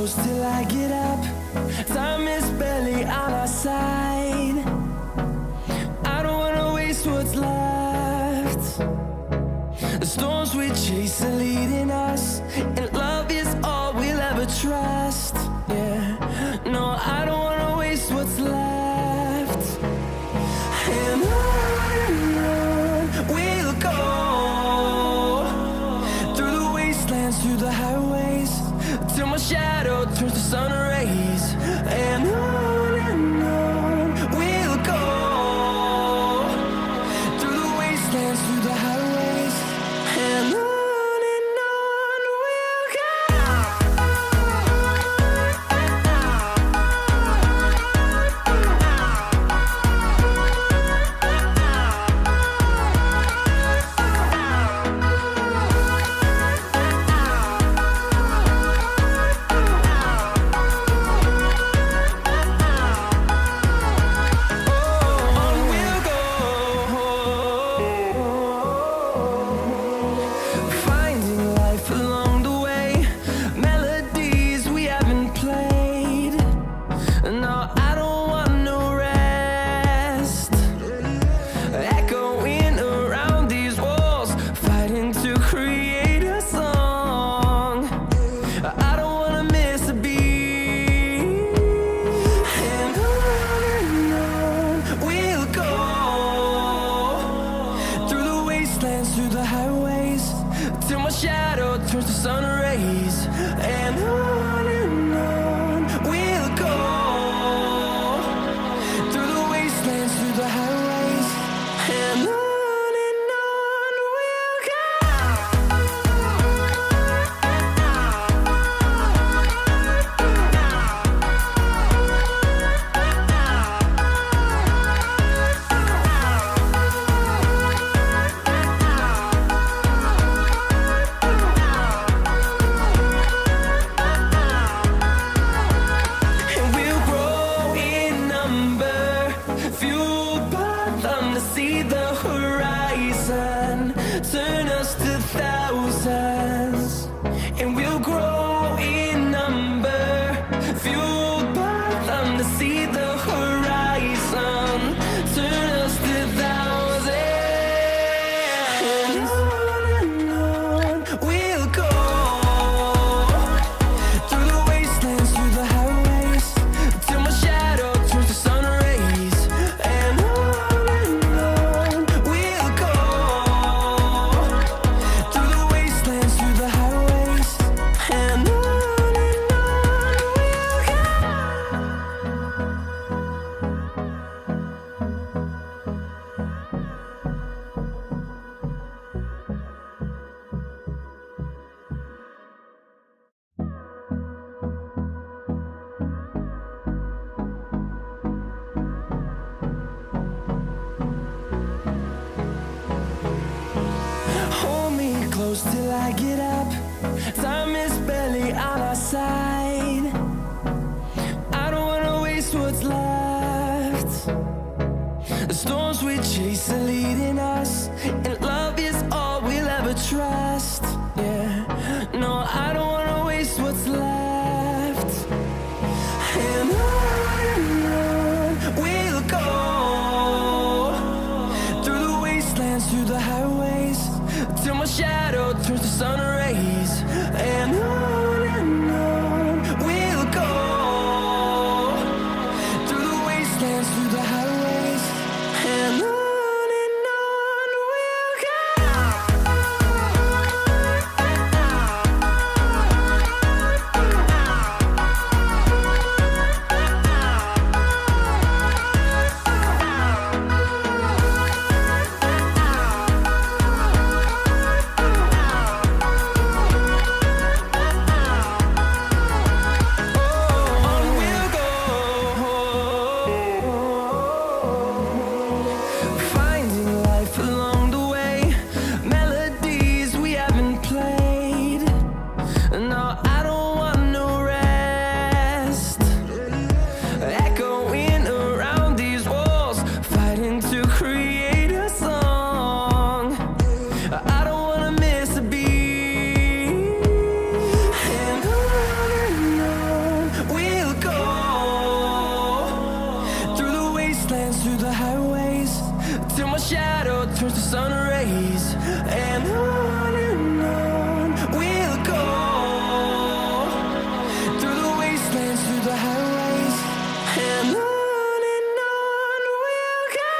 close till I get up. Time is barely on our side. I don't wanna waste what's left. The storms we chase are leading us, and love is all we'll ever trust. Yeah, no, I don't wanna waste what's left. And on we'll go, through the wastelands, through the highways, till my shadow turns to sun rays. And on we'll go, through the wastelands, through the highways, and on we'll go. Through the highways, till my shadow turns to sun rays. And on we'll go, through the wastelands, through the highways, and on we'll go. See the horizon, turn us to thousands, and we'll grow in number, fueled by them. To see the horizon, turn us to thousands, and on we'll go, through the wastelands, through the highways, till my shadow turns to sun rays. And close till I get up. Time is barely on our side. I don't wanna waste what's left. The storms we chase are leading us, and love is all we'll ever trust. Yeah, no, I don't wanna waste what's left. And on we'll go, through the wastelands, through the highways, till my shadow turns to sun rays. And on we'll go, through the wastelands, through the highways, and on we'll go. sun rays, and on we'll go, through the wastelands, through the highways, and on we'll go.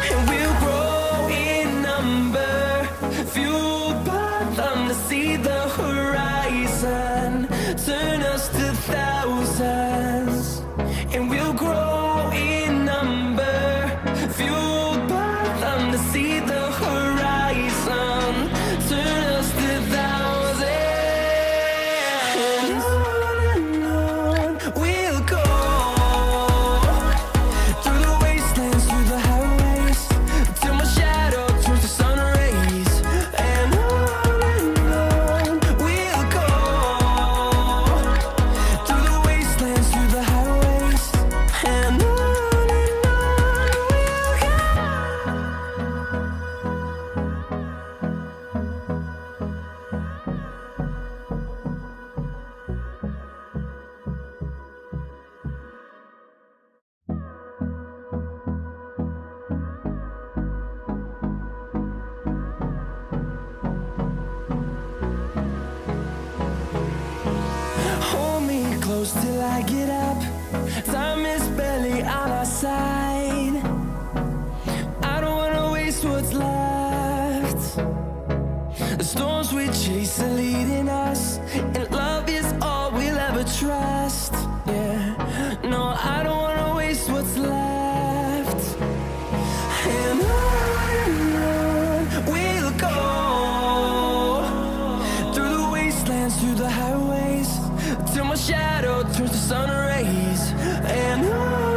And we'll grow in number, fueled by them to see the horizon, turn us to thousands. And we'll grow in number, fueled by them to see the horizon, turn us to thousands. And on we'll go, through the wastelands, through the highways, till my shadow turns to sun rays, and on we'll go, through the wastelands, through the highways, and on we'll go. Hold me close till I get up. Time is barely on our side. I don't wanna waste what's left. The storms we chase are leading us, and love is all we'll ever trust. Yeah, no, I don't wanna waste what's left. And on we'll go, through the wastelands, through the highways, till my shadow turns to sun rays, and on